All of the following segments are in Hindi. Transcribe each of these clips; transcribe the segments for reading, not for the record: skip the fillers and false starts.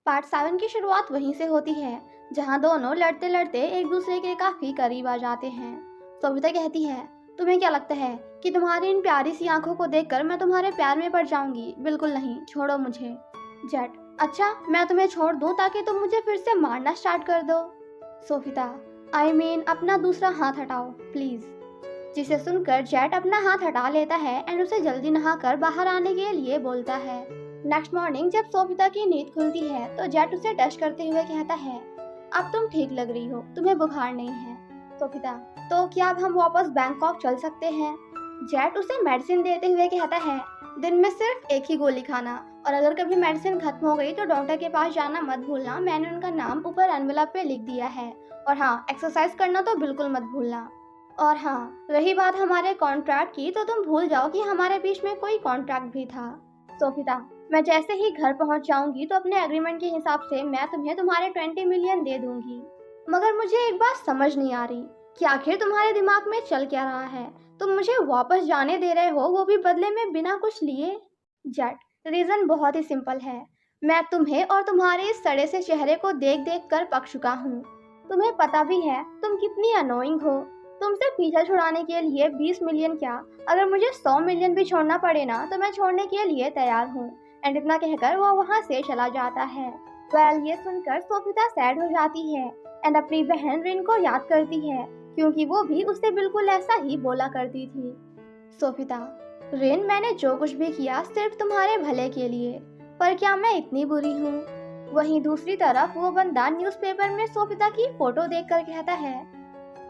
पार्ट 7 की शुरुआत वहीं से होती है जहां दोनों लड़ते लड़ते एक दूसरे के काफी करीब आ जाते हैं। सोभिता कहती है, तुम्हें क्या लगता है कि तुम्हारी इन प्यारी सी आंखों को देखकर मैं तुम्हारे प्यार में पड़ जाऊंगी? बिल्कुल नहीं, छोड़ो मुझे। जेट, अच्छा मैं तुम्हें छोड़ दूं ताकि तुम मुझे फिर से मारना स्टार्ट कर दो? सोभिता, अपना दूसरा हाथ हटाओ प्लीज। जिसे सुनकर जेट अपना हाथ हटा लेता है एंड उसे जल्दी नहाकर बाहर आने के लिए बोलता है। नेक्स्ट मॉर्निंग जब सोभिता की नींद खुलती है तो जेट उसे टच करते हुए कहता है, अब तुम ठीक लग रही हो, तुम्हें बुखार नहीं है। सोभिता, तो क्या अब हम वापस बैंकॉक चल सकते हैं? जेट उसे मेडिसिन देते हुए कहता है, दिन में सिर्फ एक ही गोली खाना, और अगर कभी मेडिसिन खत्म हो गई तो डॉक्टर के पास जाना मत भूलना, मैंने उनका नाम ऊपर एनवेलप पे लिख दिया है। और हाँ, एक्सरसाइज करना तो बिल्कुल मत भूलना। और हाँ, रही बात हमारे कॉन्ट्रैक्ट की, तो तुम भूल जाओ कि हमारे बीच में कोई कॉन्ट्रैक्ट भी था। सोभिता, मैं जैसे ही घर पहुंच जाऊंगी तो अपने एग्रीमेंट के हिसाब से मैं तुम्हें तुम्हारे 20 मिलियन दे दूंगी। मगर मुझे एक बात समझ नहीं आ रही कि आखिर तुम्हारे दिमाग में चल क्या रहा है? तुम मुझे वापस जाने दे रहे हो, वो भी बदले में बिना कुछ लिए? जेट, रीजन बहुत ही सिंपल है। मैं तुम्हें और तुम्हारे इस सड़े से चेहरे को देख देख कर पक चुका हूँ। तुम्हें पता भी है तुम कितनी अनोइंग हो। तुमसे पीछा छुड़ाने के लिए 20 मिलियन क्या, अगर मुझे 100 मिलियन भी छोड़ना पड़े ना तो मैं छोड़ने के लिए तैयार हूँ। एंड इतना कहकर वो वहाँ से चला जाता है। ये सुनकर सोभिता सैड हो जाती है एंड अपनी बहन रिन को याद करती है, क्योंकि वो भी उससे बिल्कुल ऐसा ही बोला करती थी। सोभिता, रिन, मैंने जो कुछ भी किया सिर्फ तुम्हारे भले के लिए, पर क्या मैं इतनी बुरी हूँ? वहीं दूसरी तरफ वो बंदा न्यूज़पेपर में सोभिता की फोटो देखकर कहता है,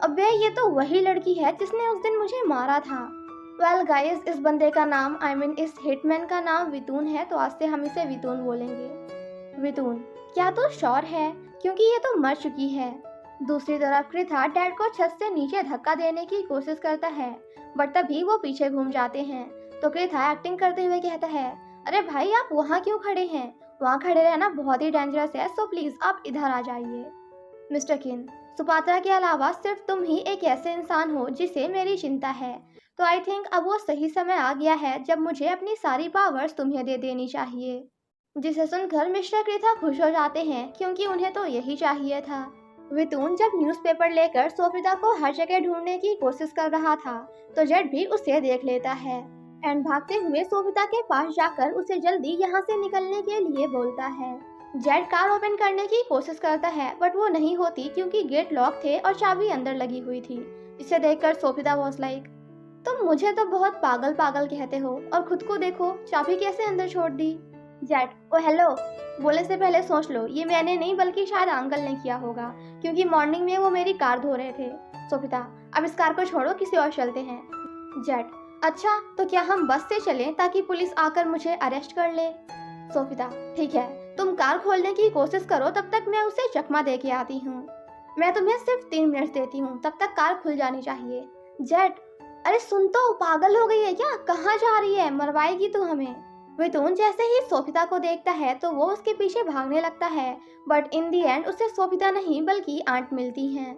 अबे ये तो वही लड़की है जिसने उस दिन मुझे मारा था। गाइस, इस बंदे का नाम इस हिटमैन का नाम वितून है, तो आज से हम इसे वितून बोलेंगे। वितून, क्या तो श्योर है? क्योंकि ये तो मर चुकी है। दूसरी तरफ कृथा डैड को छत से नीचे धक्का देने की कोशिश करता है, बट तभी वो पीछे घूम जाते हैं। तो कृथा एक्टिंग करते हुए कहता है, अरे भाई आप वहाँ क्यों खड़े हैं? वहाँ खड़े रहना बहुत ही डेंजरस है, सो प्लीज आप इधर आ जाइए। मिस्टर किन, सुपात्रा के अलावा सिर्फ तुम ही एक ऐसे इंसान हो जिसे मेरी चिंता है, तो आई थिंक अब वो सही समय आ गया है जब मुझे अपनी सारी पावर्स तुम्हें दे देनी चाहिए। जिसे सुनकर मिस्टर कृथा खुश हो जाते हैं, क्योंकि उन्हें तो यही चाहिए था। वितून जब न्यूज़पेपर लेकर सोभिता को हर जगह ढूंढने की कोशिश कर रहा था तो जेट भी उसे देख लेता है एंड भागते हुए सोभिता के पास जाकर उसे जल्दी यहाँ से निकलने के लिए बोलता है। जेट कार ओपन करने की कोशिश करता है बट वो नहीं होती, क्योंकि गेट लॉक थे और चाबी अंदर लगी हुई थी। इसे देखकर सोभिता वाज लाइक, तुम मुझे तो बहुत पागल पागल कहते हो, और खुद को देखो, चाबी कैसे अंदर छोड़ दी। जेट, ओ हेलो, बोलने से पहले सोच लो, ये मैंने नहीं बल्कि शायद अंकल ने किया होगा, क्योंकि मॉर्निंग में वो मेरी कार धो रहे थे। सोभिता, अब इस कार को छोड़ो, किसी और चलते हैं। जेट, अच्छा तो क्या हम बस से चलें ताकि पुलिस आकर मुझे अरेस्ट कर ले? सोभिता, ठीक है, तुम कार खोलने की कोशिश करो, तब तक मैं उसे चकमा दे के आती हूँ। मैं तुम्हें सिर्फ 3 मिनट देती हूँ, तब तक कार खुल जानी चाहिए। जेट, अरे सुन तो, पागल हो गई है क्या? कहाँ जा रही है? मरवाएगी तू हमें। वितून जैसे ही सोभिता को देखता है तो वो उसके पीछे भागने लगता है, बट इन दी एंड उसे सोभिता नहीं बल्कि आंट मिलती हैं।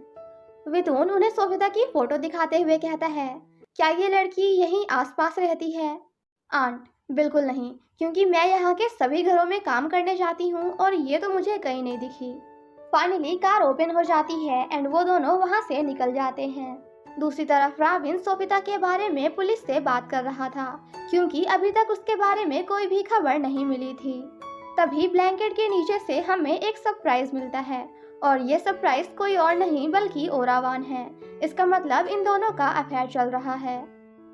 वितून उन्हें सोभिता की फोटो दिखाते हुए कहता है, क्या ये लड़की यहीं आसपास रहती है? आंट, बिल्कुल नहीं, क्योंकि मैं यहाँ के सभी घरों में काम करने जाती हूँ और ये तो मुझे कहीं नहीं दिखी। फाइनली कार ओपन हो जाती है एंड वो दोनों वहाँ से निकल जाते हैं। दूसरी तरफ राविन सोभिता के बारे में पुलिस से बात कर रहा था, क्योंकि अभी तक उसके बारे में कोई भी खबर नहीं मिली थी। तभी ब्लैंकेट के नीचे से हमें एक सरप्राइज मिलता है, और ये सरप्राइज कोई और नहीं बल्कि ओरावान है। इसका मतलब इन दोनों का अफेयर चल रहा है।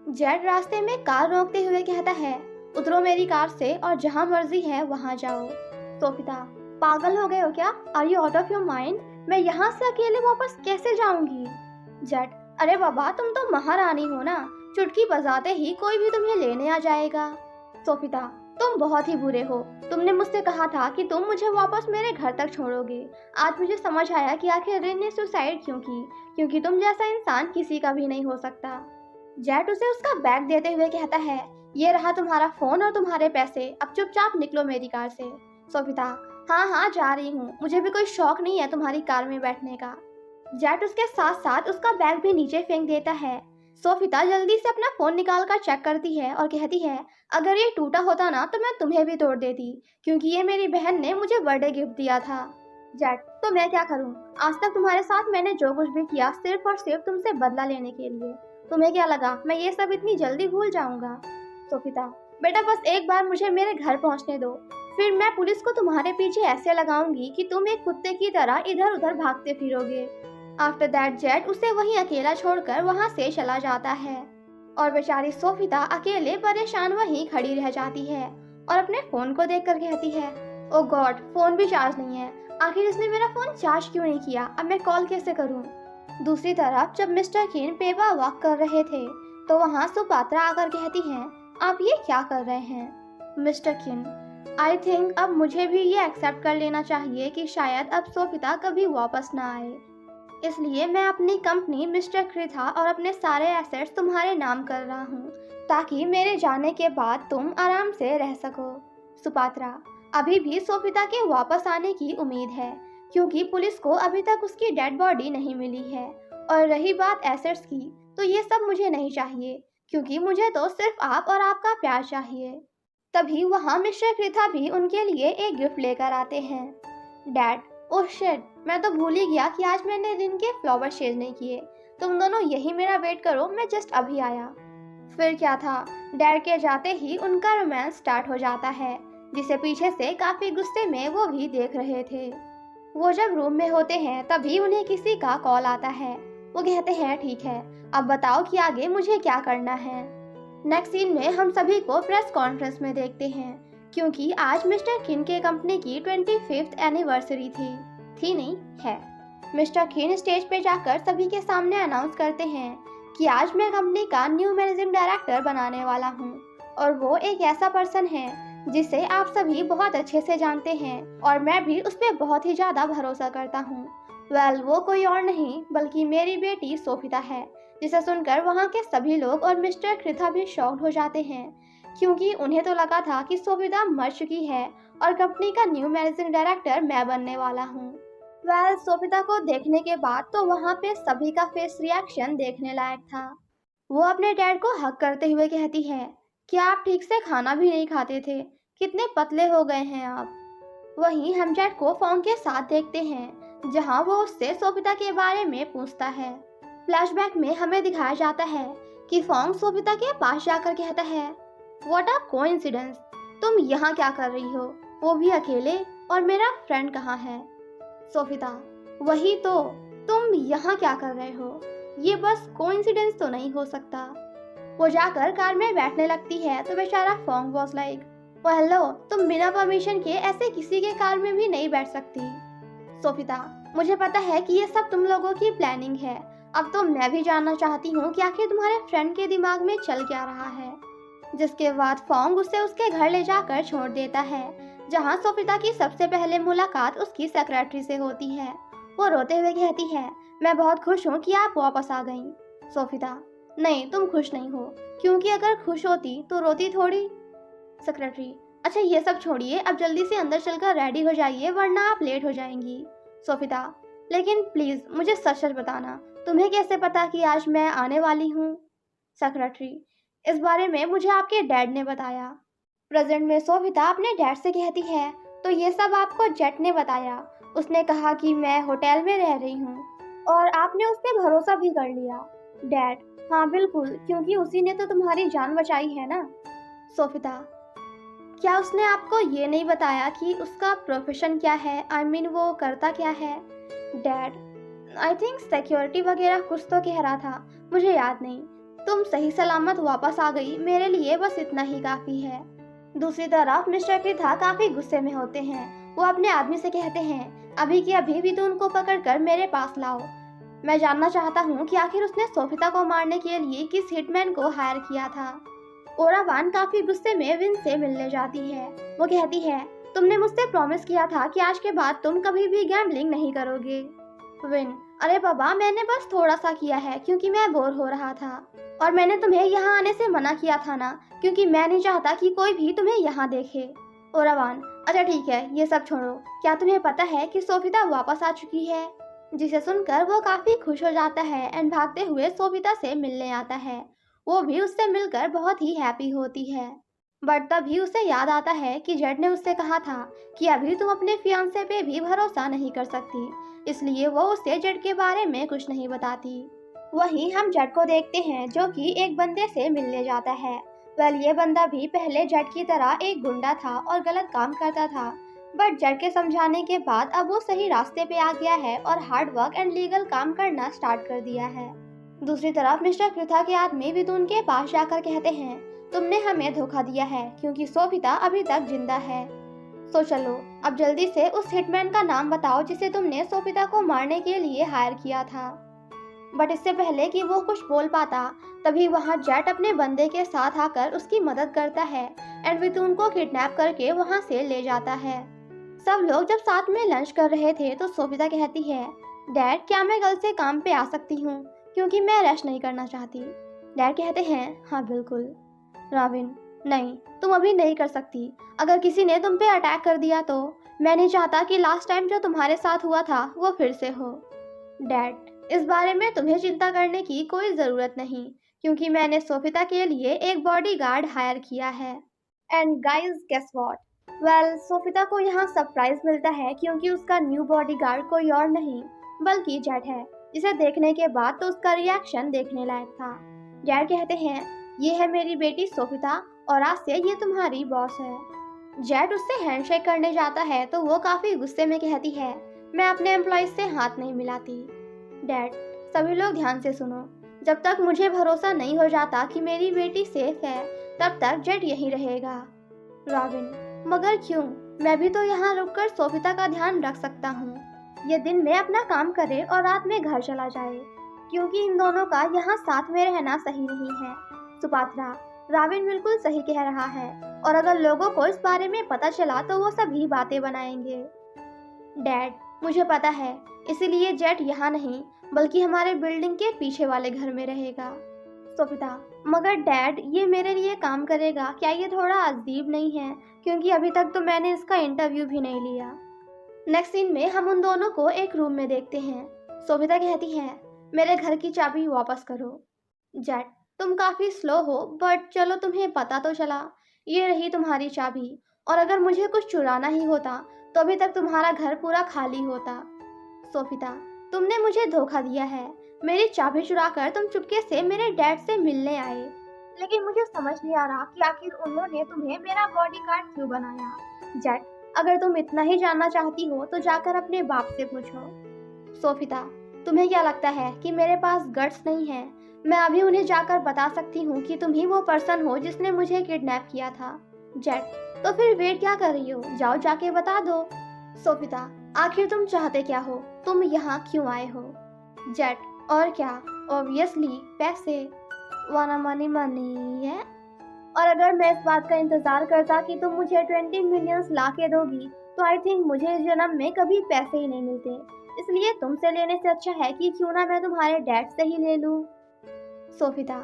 जेड रास्ते में कार रोकते हुए कहता है, उतरो मेरी कार से और जहाँ मर्जी है वहाँ जाओ। सोभिता, पागल हो गए हो क्या? Are you out of your mind? मैं यहाँ से अकेले वापस कैसे जाऊंगी? जेड, अरे बाबा, तुम तो महारानी हो ना, चुटकी बजाते ही कोई भी तुम्हें लेने आ जाएगा। सोभिता, तुम बहुत ही बुरे हो। तुमने मुझसे कहा था कि तुम मुझे वापस मेरे घर तक छोड़ोगे। आज मुझे समझ आया कि आखिर रिन ने सुसाइड क्यों की, क्योंकि तुम जैसा इंसान किसी का भी नहीं हो सकता। जेट उसे उसका बैग देते हुए कहता है, ये रहा तुम्हारा फोन और तुम्हारे पैसे, अब चुपचाप निकलो मेरी कार से। सोभिता, हाँ हाँ जा रही हूँ, मुझे भी कोई शौक नहीं है तुम्हारी कार में बैठने का। जेट उसके साथ साथ उसका बैग भी नीचे फेंक देता है। सोफिता जल्दी से अपना फोन निकाल कर चेक करती है और कहती है, अगर ये टूटा होता ना तो मैं तुम्हें भी तोड़ देती, क्योंकि ये मेरी बहन ने मुझे बर्थडे गिफ्ट दिया था। जेट, तो मैं क्या करूं? आज तक तुम्हारे साथ मैंने जो कुछ भी किया सिर्फ और सिर्फ तुमसे बदला लेने के लिए। तुम्हें क्या लगा मैं ये सब इतनी जल्दी भूल जाऊंगा? सोफिता, बेटा बस एक बार मुझे मेरे घर पहुंचने दो, फिर मैं पुलिस को तुम्हारे पीछे ऐसे लगाऊंगी कि तुम एक कुत्ते की तरह इधर उधर भागते फिरोगे। आफ्टर दैट जेट उसे वहीं अकेला छोड़कर वहां से चला जाता है और बेचारी सोफिता अकेले परेशान वहीं खड़ी रह जाती है और अपने फोन को देखकर कहती है, ओ गॉड, फोन भी चार्ज नहीं है। आखिर इसने मेरा फोन चार्ज क्यों नहीं किया? अब मैं कॉल कैसे करूं? दूसरी तरफ जब मिस्टर किन पेबा वॉक कर रहे थे तो वहां सुपात्रा आकर कहती है, आप ये क्या कर रहे हैं? मिस्टर किन, आई थिंक अब मुझे भी ये एक्सेप्ट कर लेना चाहिए कि शायद अब सोफिता कभी वापस ना आए, इसलिए मैं अपनी कंपनी मिस्टर क्रिथा और अपने सारे एसेट्स तुम्हारे नाम कर रहा हूँ ताकि मेरे जाने के बाद तुम आराम से रह सको। सुपात्रा, अभी भी सोफिता के वापस आने की उम्मीद है क्योंकि पुलिस को अभी तक उसकी डेड बॉडी नहीं मिली है। और रही बात एसेट्स की, तो ये सब मुझे नहीं चाहिए क्योंकि मुझे तो सिर्फ आप और आपका प्यार चाहिए। तभी वहाँ मिस्टर क्रिथा भी उनके लिए एक गिफ्ट लेकर आते हैं। डैड, ओह शिट, मैं तो भूल ही गया कि आज मैंने दिन के फ्लावर शेयर नहीं किए। तुम दोनों यही मेरा वेट करो, मैं जस्ट अभी आया। फिर क्या था, डैड के जाते ही उनका रोमांस स्टार्ट हो जाता है, जिसे पीछे से काफी गुस्से में वो भी देख रहे थे। वो जब रूम में होते हैं तभी उन्हें किसी का कॉल आता है। वो कहते हैं, ठीक है, अब बताओ कि आगे मुझे क्या करना है। नेक्स्ट सीन में हम सभी को प्रेस कॉन्फ्रेंस में देखते हैं क्योंकि आज मिस्टर किन के कंपनी की 25th एनिवर्सरी थी नहीं है। मिस्टर किन स्टेज पे जाकर सभी के सामने अनाउंस करते हैं कि आज मैं कंपनी का न्यू मैनेजिंग डायरेक्टर बनाने वाला हूँ और वो एक ऐसा पर्सन है जिसे आप सभी बहुत अच्छे से जानते हैं और मैं भी उस पर बहुत ही ज्यादा भरोसा करता हूँ। वो कोई और नहीं बल्कि मेरी बेटी सोफिता है, जिसे सुनकर वहाँ के सभी लोग और मिस्टर क्रिथा भी शॉक्ड हो जाते हैं क्योंकि उन्हें तो लगा था कि सोफिता मर चुकी है और कंपनी का न्यू मैनेजिंग डायरेक्टर मैं बनने वाला हूँ। सोफिता को देखने के बाद तो वहाँ पे सभी का फेस रिएक्शन देखने लायक था। वो अपने डैड को हक करते हुए कहती है, क्या आप ठीक से खाना भी नहीं खाते थे? कितने पतले हो गए हैं आप। वहीं हम जेट को फोंग के साथ देखते हैं जहाँ वो उससे सोफिता के बारे में पूछता है। फ्लैशबैक में हमें दिखाया जाता है कि फोंग सोफिता के पास जाकर कहता है, व्हाट अ कोइंसिडेंस, तुम यहाँ क्या कर रही हो, वो भी अकेले, और मेरा फ्रेंड कहाँ है? सोफिता, वही तो, तुम यहाँ क्या कर रहे हो? ये बस कोइंसिडेंस तो नहीं हो सकता। वो जाकर कार में बैठने लगती है तो बेचारा Fong was like, oh hello, तुम बिना परमिशन के ऐसे किसी के कार में भी नहीं बैठ सकती। सोफिता, मुझे पता है कि ये सब तुम लोगों की प्लानिंग है। अब तो मैं भी जानना चाहती हूँ कि आखिर तुम्हारे फ्रेंड के दिमाग में चल क्या रहा है। जिसके बाद फोंग उसे उसके घर ले जाकर छोड़ देता है जहाँ सोफिता की सबसे पहले मुलाकात उसकी सेक्रेटरी से होती है। वो रोते हुए कहती है, मैं बहुत खुश हूँ कि आप वापस आ गईं। सोफिता, नहीं, तुम खुश नहीं हो, क्योंकि अगर खुश होती तो रोती थोड़ी। सेक्रेटरी, अच्छा ये सब छोड़िए, अब जल्दी से अंदर चलकर रेडी हो जाइए वरना आप लेट हो जाएंगी। सोफिता, लेकिन प्लीज मुझे सच सच बताना, तुम्हें कैसे पता कि आज मैं आने वाली हूँ? सेक्रेटरी, इस बारे में मुझे आपके डैड ने बताया। प्रेजेंट में सोफिता अपने डैड से कहती है, तो ये सब आपको जेट ने बताया? उसने कहा कि मैं होटल में रह रही हूँ और आपने उस पर भरोसा भी कर लिया? डैड, हाँ बिल्कुल, क्योंकि उसी ने तो तुम्हारी जान बचाई है ना। सोफिता, क्या उसने आपको ये नहीं बताया कि उसका प्रोफेशन क्या है? आई मीन वो करता क्या है? डैड, आई थिंक सिक्योरिटी वगैरह कुछ तो कह रहा था, मुझे याद नहीं। तुम सही सलामत वापस आ गई, मेरे लिए बस इतना ही काफी है। दूसरी तरफ मिस्टर क्रिथा काफी गुस्से में होते हैं। वो अपने आदमी से कहते हैं, अभी की अभी भी तो उनको पकड़कर मेरे पास लाओ। मैं जानना चाहता हूँ कि आखिर उसने सोफिता को मारने के लिए किस हिटमैन को हायर किया था। ओरावान काफी गुस्से में विन से मिलने जाती है। वो कहती है, तुमने मुझसे प्रॉमिस किया था कि आज के बाद तुम कभी भी गैम्बलिंग नहीं करोगे। विन, अरे बाबा, मैंने बस थोड़ा सा किया है क्योंकि मैं बोर हो रहा था, और मैंने तुम्हें यहाँ आने से मना किया था ना, क्योंकि मैं नहीं चाहता कि कोई भी तुम्हें यहाँ देखे। ओरावान, अच्छा ठीक है, ये सब छोड़ो, क्या तुम्हें पता है कि सोफिता वापस आ चुकी है? जिसे सुनकर वो काफी खुश हो जाता है एंड भागते हुए सोभिता से मिलने आता है। वो भी उससे मिलकर बहुत ही हैप्पी होती है। बट तभी उसे याद आता है कि जेड ने उससे कहा था कि अभी तुम अपने फियांसे पे भी भरोसा नहीं कर सकती, इसलिए वो उसे जेड के बारे में कुछ नहीं बताती। वहीं हम जेड को देखते हैं जो कि एक बंदे से मिलने जाता है। ये बंदा भी पहले जेड की तरह एक गुंडा था और गलत काम करता था, बट जेड के समझाने के बाद अब वो सही रास्ते पे आ गया है और हार्ड वर्क एंड लीगल काम करना स्टार्ट कर दिया है। दूसरी तरफ मिस्टर कृथा के आदमी विदुन के पास जाकर कहते हैं, तुमने हमें धोखा दिया है क्योंकि सोभिता अभी तक जिंदा है। तो चलो अब जल्दी से उस हिटमैन का नाम बताओ जिसे तुमने सोभिता को मारने के लिए हायर किया था। बट इससे पहले कि वो कुछ बोल पाता, तभी वहाँ जेट अपने बंदे के साथ आकर उसकी मदद करता है एंड वितुन को किडनैप करके वहाँ से ले जाता है। सब लोग जब साथ में लंच कर रहे थे तो सोभिता कहती है, डैड क्या मैं कल से काम पे आ सकती हूँ क्योंकि मैं रेस्ट नहीं करना चाहती। डैड कहते हैं, हाँ बिल्कुल। रॉबिन, नहीं तुम अभी नहीं कर सकती। अगर किसी ने तुम पे अटैक कर दिया तो मैं नहीं चाहता कि लास्ट टाइम जो तुम्हारे साथ हुआ था वो फिर से हो। डैड, इस बारे में तुम्हें चिंता करने की कोई ज़रूरत नहीं क्योंकि मैंने सोभिता के लिए एक बॉडीगार्ड हायर किया है। And guys guess what, Sobhita को यहाँ सरप्राइज मिलता है क्योंकि उसका न्यू बॉडीगार्ड कोई और नहीं बल्कि जेट है, जिसे देखने के बाद तो उसका रिएक्शन देखने लायक था। जेट कहते हैं, ये है मेरी बेटी सोभिता और आज से ये तुम्हारी बॉस है। जेट उससे हैंडशेक करने जाता है तो वो काफ़ी गुस्से में कहती है, मैं अपने एम्प्लॉयज से हाथ नहीं मिलाती। डैड, सभी लोग ध्यान से सुनो, जब तक मुझे भरोसा नहीं हो जाता कि मेरी बेटी सेफ है तब तक जेट यहीं रहेगा। रॉबिन, मगर क्यों? मैं भी तो यहाँ रुककर सोभिता का ध्यान रख सकता हूँ। ये दिन में अपना काम करे और रात में घर चला जाए, क्योंकि इन दोनों का यहाँ साथ में रहना सही नहीं है। सुपात्रा, रॉबिन बिल्कुल सही कह रहा है और अगर लोगों को इस बारे में पता चला तो वो सभी बातें बनाएंगे। डैड, मुझे पता है, इसीलिए जेट यहाँ नहीं बल्कि हमारे बिल्डिंग के पीछे वाले घर में रहेगा। सोभिता, मगर डैड ये मेरे लिए काम करेगा क्या? ये थोड़ा अजीब नहीं है? क्योंकि अभी तक तो मैंने इसका इंटरव्यू भी नहीं लिया। नेक्स्ट सीन में हम उन दोनों को एक रूम में देखते हैं। सोभिता कहती है, मेरे घर की चाबी वापस करो। जेट, तुम काफ़ी स्लो हो बट चलो तुम्हें पता तो चला। ये रही तुम्हारी चाबी और अगर मुझे कुछ चुराना ही होता तो अभी तक तुम्हारा घर पूरा खाली होता। सोभिता, तुमने मुझे धोखा दिया है। मेरी चाबी चुराकर तुम चुपके से मेरे डैड से मिलने आए, लेकिन मुझे समझ नहीं आ रहा कि आखिर उन्होंने तुम्हें मेरा बॉडीगार्ड क्यों बनाया। जेट, अगर तुम इतना ही जानना चाहती हो तो जाकर अपने बाप से पूछो। सोभिता, तुम्हें क्या लगता है कि मेरे पास गट्स नहीं है? मैं अभी उन्हें जाकर बता सकती हूँ कि तुम ही वो पर्सन हो जिसने मुझे किडनैप किया था। जेट, तो फिर वेट क्या कर रही हो? जाओ जाके बता दो। सोभिता, आखिर तुम चाहते क्या हो? तुम यहाँ क्यों आए हो? जेट, और क्या, ऑब्वियसली पैसे। वाना मनी मनी है। और अगर मैं इस बात का इंतजार करता कि तुम मुझे 20 मिलियंस ला के दोगी तो आई थिंक मुझे इस जन्म में कभी पैसे ही नहीं मिलते, इसलिए तुमसे लेने से अच्छा है कि क्यों ना मैं तुम्हारे डैड से ही ले लूँ। सोभिता,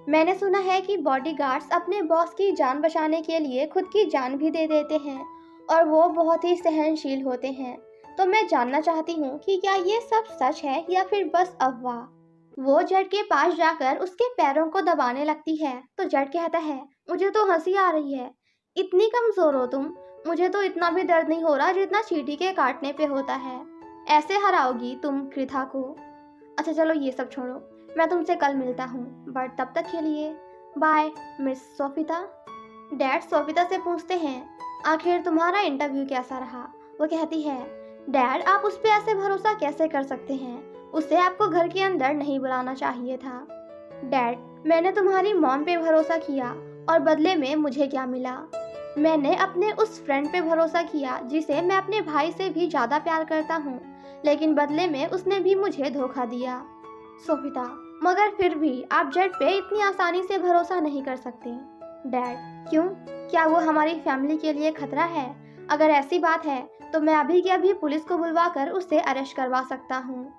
मैंने सुना है कि बॉडीगार्ड्स अपने बॉस की जान बचाने के लिए खुद की जान भी दे देते हैं और वो बहुत ही सहनशील होते हैं, तो मैं जानना चाहती हूँ कि क्या ये सब सच है या फिर बस अफवाह। वो जेट के पास जाकर उसके पैरों को दबाने लगती है तो जेट कहता है, मुझे तो हंसी आ रही है, इतनी कमजोर हो तुम, मुझे तो इतना भी दर्द नहीं हो रहा जितना चींटी के काटने पे होता है। ऐसे हराओगी तुम कृथा को? अच्छा चलो ये सब छोड़ो, मैं तुमसे कल मिलता हूँ, बट तब तक के लिए bye miss Sobhita. Dad Sobhita से पूछते हैं, आखिर तुम्हारा इंटरव्यू कैसा रहा? वो कहती है, डैड आप उस पर ऐसे भरोसा कैसे कर सकते हैं? उसे आपको घर के अंदर नहीं बुलाना चाहिए था। डैड, मैंने तुम्हारी मॉम पे भरोसा किया और बदले में मुझे क्या मिला? मैंने अपने उस फ्रेंड पे भरोसा किया जिसे मैं अपने भाई से भी ज़्यादा प्यार करता हूँ, लेकिन बदले में उसने भी मुझे धोखा दिया। सोभिता, मगर फिर भी आप जेट पे इतनी आसानी से भरोसा नहीं कर सकते। डैड, क्यों? क्या वो हमारी फैमिली के लिए खतरा है? अगर ऐसी बात है तो मैं अभी के अभी पुलिस को बुलवाकर उसे अरेस्ट करवा सकता हूँ।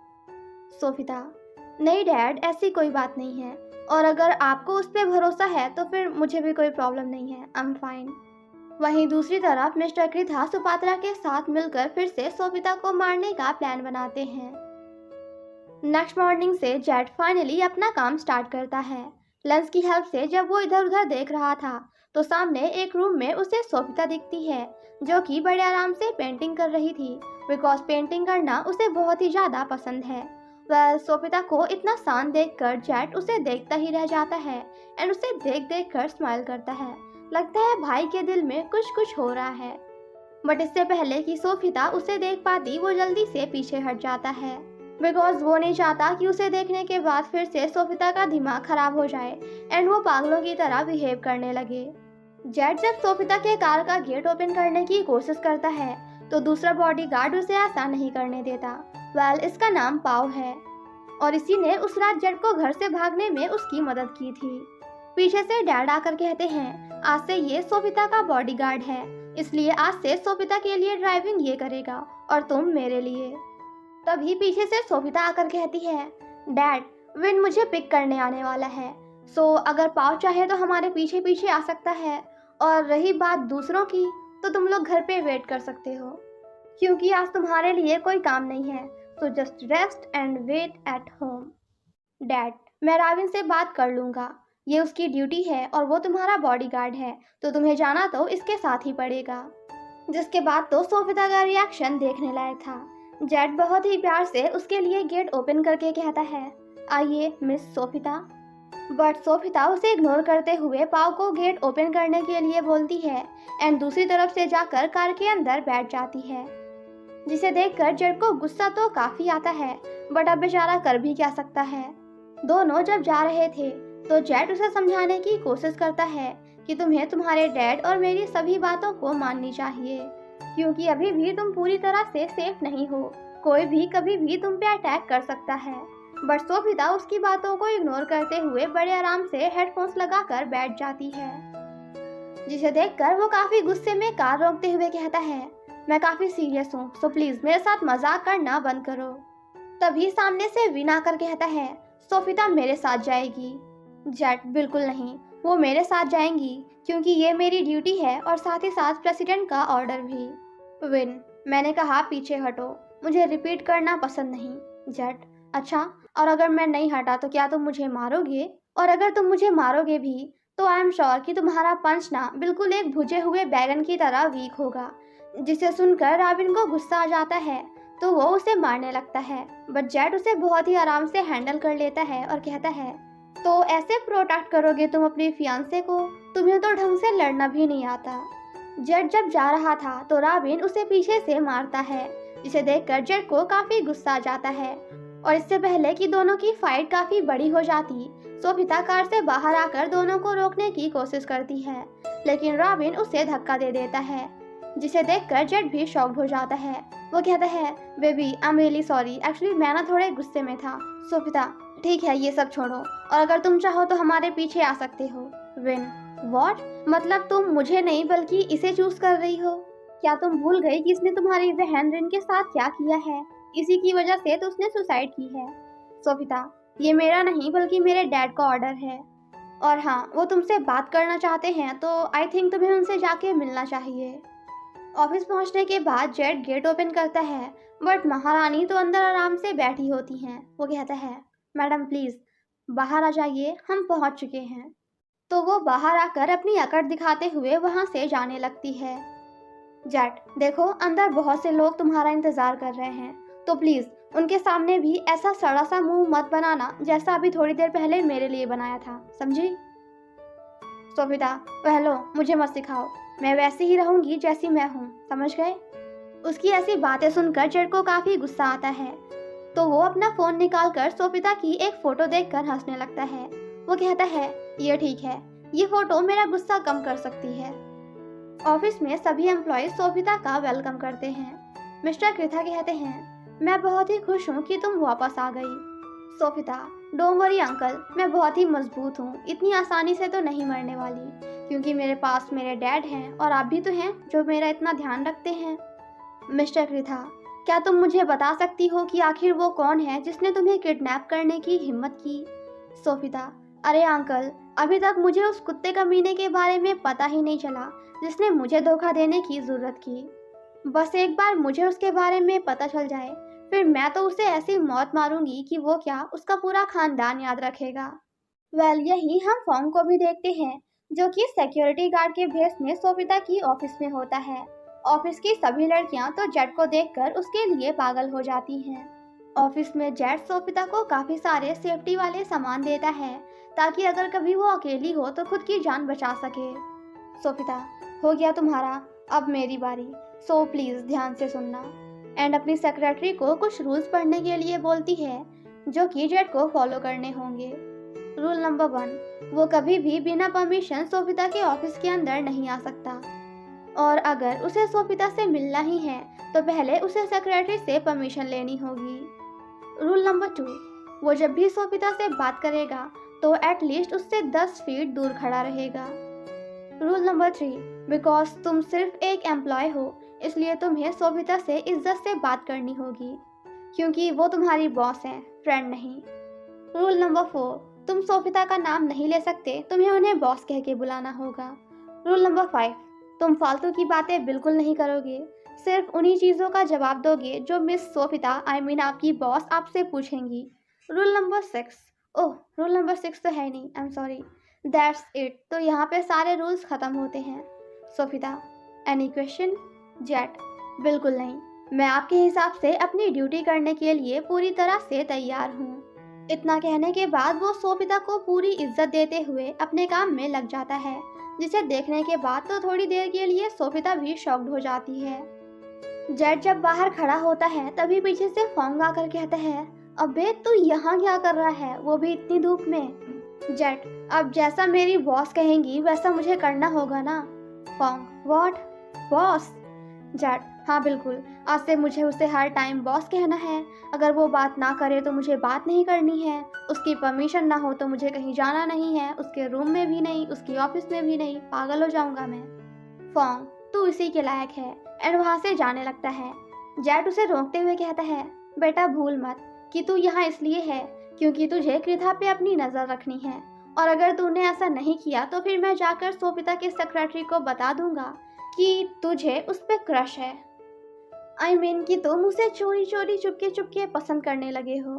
सोभिता, नहीं डैड, ऐसी कोई बात नहीं है और अगर आपको उस पर भरोसा है तो फिर मुझे भी कोई प्रॉब्लम नहीं है, आई एम फाइन। वहीं दूसरी तरफ मिस्टर कृथा सुपात्रा के साथ मिलकर फिर से सोभिता को मारने का प्लान बनाते हैं। नेक्स्ट मॉर्निंग से जेट फाइनली अपना काम स्टार्ट करता है। लंच की हेल्प से जब वो इधर उधर देख रहा था तो सामने एक रूम में उसे सोफिता दिखती है, जो कि बड़े आराम से पेंटिंग कर रही थी, बिकॉज पेंटिंग करना उसे बहुत ही ज़्यादा पसंद है। वह सोफिता को इतना शांत देखकर जेट उसे देखता ही रह जाता है एंड उसे देख देख कर स्माइल करता है। लगता है भाई के दिल में कुछ कुछ हो रहा है। बट इससे पहले कि सोफिता उसे देख पाती वो जल्दी से पीछे हट जाता है, बिकॉज वो नहीं चाहता कि उसे देखने के बाद फिर से सोफिता का दिमाग खराब हो जाए एंड वो पागलों की तरह बिहेव करने लगे। जेट जब सोफिता के कार का गेट ओपन करने की कोशिश करता है तो दूसरा बॉडीगार्ड उसे ऐसा नहीं करने देता। वेल, इसका नाम पाव है और इसी ने उस रात जेट को घर से भागने में उसकी मदद की थी। पीछे से डैड आकर कहते हैं आज से ये सोफिता का बॉडीगार्ड है, इसलिए आज से सोफिता के लिए ड्राइविंग ये करेगा और तुम मेरे लिए। तभी पीछे से सोफिता आकर कहती है डैड, विन मुझे पिक करने आने वाला है, सो अगर पाव चाहे तो हमारे पीछे पीछे आ सकता है, और रही बात दूसरों की तो तुम लोग घर पे वेट कर सकते हो, क्योंकि आज तुम्हारे लिए कोई काम नहीं है, so just rest and wait at home. Dad, मैं राविन से बात कर लूँगा, ये उसकी ड्यूटी है और वो तुम्हारा बॉडीगार्ड है, तो तुम्हें जाना तो इसके साथ ही पड़ेगा। जिसके बाद तो सोफिता का रिएक्शन देखने लायक था। जेट बहुत ही प्यार से उसके लिए गेट ओपन करके कहता है आइए मिस सोफिता। बट सोफिता उसे इग्नोर करते हुए पाव को गेट ओपन करने के लिए बोलती है एंड दूसरी तरफ से जाकर कार के अंदर बैठ जाती है, जिसे देखकर जेट को गुस्सा तो काफी आता है, बट अब बेचारा कर भी क्या सकता है। दोनों जब जा रहे थे तो जेट उसे समझाने की कोशिश करता है कि तुम्हें तुम्हारे डैड और मेरी सभी बातों को माननी चाहिए, क्योंकि अभी भी तुम पूरी तरह से सेफ नहीं हो, कोई भी कभी भी तुम पे अटैक कर सकता है। बट सोफिता उसकी बातों को इग्नोर करते हुए बड़े आराम से हेडफोन्स लगाकर बैठ जाती है, जिसे देखकर वो काफी गुस्से में कार रोकते हुए कहता है मैं काफी सीरियस हूँ, सो प्लीज मेरे साथ मजाक करना बंद करो। तभी सामने से विन आकर कहता है सोफिता मेरे साथ जाएगी। जेट, बिल्कुल नहीं, वो मेरे साथ जाएंगी क्योंकि ये मेरी ड्यूटी है और साथ ही साथ प्रेसिडेंट का ऑर्डर भी। विन, मैंने कहा पीछे हटो, मुझे रिपीट करना पसंद नहीं। जेट, अच्छा, और अगर मैं नहीं हटा तो क्या तुम मुझे मारोगे? और अगर तुम मुझे मारोगे भी तो आई एम श्योर कि तुम्हारा पंच ना बिल्कुल एक भुजे हुए बैगन की तरह वीक होगा। जिसे सुनकर रॉबिन को गुस्सा आ जाता है तो वो उसे मारने लगता है, बट जेट उसे बहुत ही आराम से हैंडल कर लेता है और कहता है तो ऐसे प्रोटेक्ट करोगे तुम अपनी फियांसे को? तुम्हें तो ढंग से लड़ना भी नहीं आता। जेट जब जा रहा था तो रॉबिन उसे पीछे से मारता है, जिसे देखकर जेट को काफी गुस्सा आ जाता है। और इससे पहले कि दोनों की फाइट काफी बड़ी हो जाती, सोफिता कार से बाहर आकर दोनों को रोकने की कोशिश करती है, लेकिन रॉबिन उसे धक्का दे देता है, जिसे देखकर जेट भी शॉक्ड हो जाता है। वो कहता है baby I am really sorry, actually मैं ना थोड़े गुस्से में था। सोफिता, ठीक है ये सब छोड़ो और अगर तुम चाहो तो हमारे पीछे आ सकते हो। Win, what? मतलब तुम मुझे नहीं बल्कि इसे चूज कर रही हो? क्या तुम भूल गई कि इसने तुम्हारी बहन रिन के साथ क्या किया है? इसी की वजह से तो उसने सुसाइड की है। सोफिता, ये मेरा नहीं बल्कि मेरे डैड का ऑर्डर है, और हाँ वो तुमसे बात करना चाहते हैं तो आई थिंक तुम्हें उनसे जाके मिलना चाहिए। ऑफिस पहुंचने के बाद जेट गेट ओपन करता है, बट महारानी तो अंदर आराम से बैठी होती हैं। वो कहता है मैडम प्लीज बाहर आ जाइए, हम पहुंच चुके हैं। तो वो बाहर आकर अपनी अकड़ दिखाते हुए वहां से जाने लगती है। जेट, देखो अंदर बहुत से लोग तुम्हारा इंतजार कर रहे हैं, तो प्लीज उनके सामने भी ऐसा सड़ा सा मुंह मत बनाना जैसा अभी थोड़ी देर पहले मेरे लिए बनाया था, समझी? सोफिता, हेलो, मुझे मत सिखाओ, मैं वैसे ही रहूंगी जैसी मैं हूँ, समझ गए? उसकी ऐसी बातें सुनकर जेट को काफी गुस्सा आता है, तो वो अपना फोन निकालकर सोफिता की एक फोटो देखकर हंसने लगता है। वो कहता है ये ठीक है, ये फोटो मेरा गुस्सा कम कर सकती है। ऑफिस में सभी एम्प्लॉय सोफिता का वेलकम करते हैं। मिस्टर कृथा कहते हैं मैं बहुत ही खुश हूँ कि तुम वापस आ गई। सोफिता, डोंट वरी अंकल, मैं बहुत ही मजबूत हूँ, इतनी आसानी से तो नहीं मरने वाली, क्योंकि मेरे पास मेरे डैड हैं और आप भी तो हैं जो मेरा इतना ध्यान रखते हैं। मिस्टर कृथा, क्या तुम मुझे बता सकती हो कि आखिर वो कौन है जिसने तुम्हें किडनैप करने की हिम्मत की? सोफिता, अरे अंकल, अभी तक मुझे उस कुत्ते कमीने के बारे में पता ही नहीं चला जिसने मुझे धोखा देने की जरूरत की। बस एक बार मुझे उसके बारे में पता चल जाए फिर मैं तो उसे ऐसी मौत मारूंगी कि वो क्या, उसका पूरा खानदान याद रखेगा। यही हम फॉर्म को भी देखते हैं, जो कि सिक्योरिटी गार्ड के भेस में सोफिता की ऑफिस में होता है। ऑफिस की सभी लड़कियां तो जेट को देखकर उसके लिए पागल हो जाती हैं। ऑफिस में जेट सोफिता को काफी सारे सेफ्टी वाले सामान देता है, ताकि अगर कभी वो अकेली हो तो खुद की जान बचा सके। सोफिता, हो गया तुम्हारा, अब मेरी बारी, सो प्लीज ध्यान से सुनना। एंड अपनी सेक्रेटरी को कुछ रूल्स पढ़ने के लिए बोलती है, जो कि जेट को फॉलो करने होंगे। रूल नंबर 1, वो कभी भी बिना परमिशन सोफिता के ऑफिस के अंदर नहीं आ सकता, और अगर उसे सोफिता से मिलना ही है तो पहले उसे सेक्रेटरी से परमिशन लेनी होगी। रूल नंबर 2, वो जब भी सोफिता से बात करेगा तो एटलीस्ट उससे 10 फीट दूर खड़ा रहेगा। रूल नंबर 3, बिकॉज तुम सिर्फ एक एम्प्लॉय हो, इसलिए तुम्हें सोफिता से इज्जत से बात करनी होगी, क्योंकि वो तुम्हारी बॉस है, फ्रेंड नहीं। रूल नंबर 4, तुम सोफिता का नाम नहीं ले सकते, तुम्हें उन्हें बॉस कह के बुलाना होगा। रूल नंबर 5, तुम फालतू की बातें बिल्कुल नहीं करोगे, सिर्फ उन्हीं चीज़ों का जवाब दोगे जो मिस सोफिता आपकी बॉस आपसे पूछेंगी। रूल नंबर 6, ओह रूल नंबर 6 तो है नहीं, I am sorry, that's it. तो यहाँ पे सारे रूल्स ख़त्म होते हैं। सोफिता, एनी क्वेश्चन? जेट, बिल्कुल नहीं, मैं आपके हिसाब से अपनी ड्यूटी करने के लिए पूरी तरह से तैयार हूँ। इतना कहने के बाद वो सोफिता को पूरी इज्जत देते हुए अपने काम में लग जाता है, जिसे देखने के बाद तो थोड़ी देर के लिए सोफिता भी शॉक्ड हो जाती है। जेट जब बाहर खड़ा होता है तभी पीछे से फोंग आकर कहता है, अबे तू यहाँ क्या कर रहा है, वो भी इतनी धूप में। जेट, अब जैसा मेरी बॉस कहेंगी वैसा मुझे करना होगा ना। Phong, what, boss? जेट, हाँ बिल्कुल, आज से मुझे उसे हर टाइम बॉस कहना है। अगर वो बात ना करे तो मुझे बात नहीं करनी है, उसकी परमिशन ना हो तो मुझे कहीं जाना नहीं है, उसके रूम में भी नहीं, उसकी ऑफिस में भी नहीं, पागल हो जाऊंगा मैं। फोंग, तू इसी के लायक है। एंड वहाँ से जाने लगता है। जेट उसे रोकते हुए कहता है, बेटा भूल मत कि तू यहाँ इसलिए है क्योंकि तुझे कृथा पे अपनी नज़र रखनी है, और अगर तूने ऐसा नहीं किया तो फिर मैं जाकर सोफिता के सेक्रेटरी को बता दूंगा कि तुझे उस पर क्रश है। आई मीन कि तुम उसे चोरी चोरी चुपके चुपके पसंद करने लगे हो।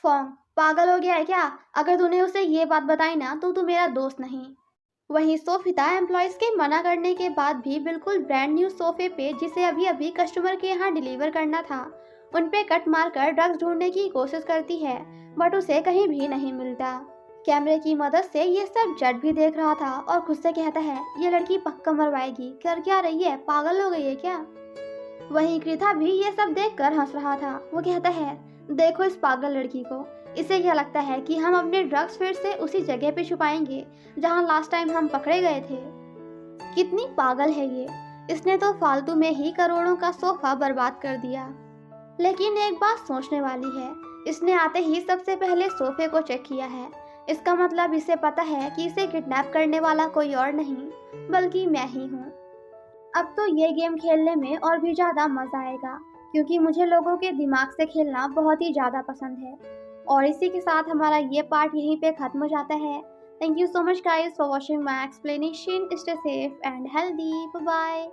फोंग, पागल हो गया है क्या? अगर तूने उसे ये बात बताई ना तो तू मेरा दोस्त नहीं। वहीं सोफिता एम्प्लॉयज के मना करने के बाद भी बिल्कुल ब्रांड न्यू सोफे पे, जिसे अभी अभी कस्टमर के यहाँ डिलीवर करना था, उन पे कट मारकर ड्रग्स ढूंढने की कोशिश करती है, बट उसे कहीं भी नहीं मिलता। कैमरे की मदद से ये सब जेट भी देख रहा था और खुद से कहता है, ये लड़की पक्का मरवाएगी, कर क्या रही है, पागल हो गई है क्या? वहीं कृथा भी ये सब देखकर हंस रहा था। वो कहता है, देखो इस पागल लड़की को, इसे क्या लगता है कि हम अपने ड्रग्स फिर से उसी जगह पे छुपाएंगे जहां लास्ट टाइम हम पकड़े गए थे। कितनी पागल है ये, इसने तो फालतू में ही करोड़ों का सोफा बर्बाद कर दिया। लेकिन एक बात सोचने वाली है, इसने आते ही सबसे पहले सोफे को चेक किया है। इसका मतलब इसे पता है कि इसे किडनैप करने वाला कोई और नहीं बल्कि मैं ही हूँ। अब तो ये गेम खेलने में और भी ज़्यादा मज़ा आएगा, क्योंकि मुझे लोगों के दिमाग से खेलना बहुत ही ज़्यादा पसंद है। और इसी के साथ हमारा ये पार्ट यहीं पे ख़त्म हो जाता है। Thank you so much guys for watching my explanation. Stay safe and healthy, bye bye.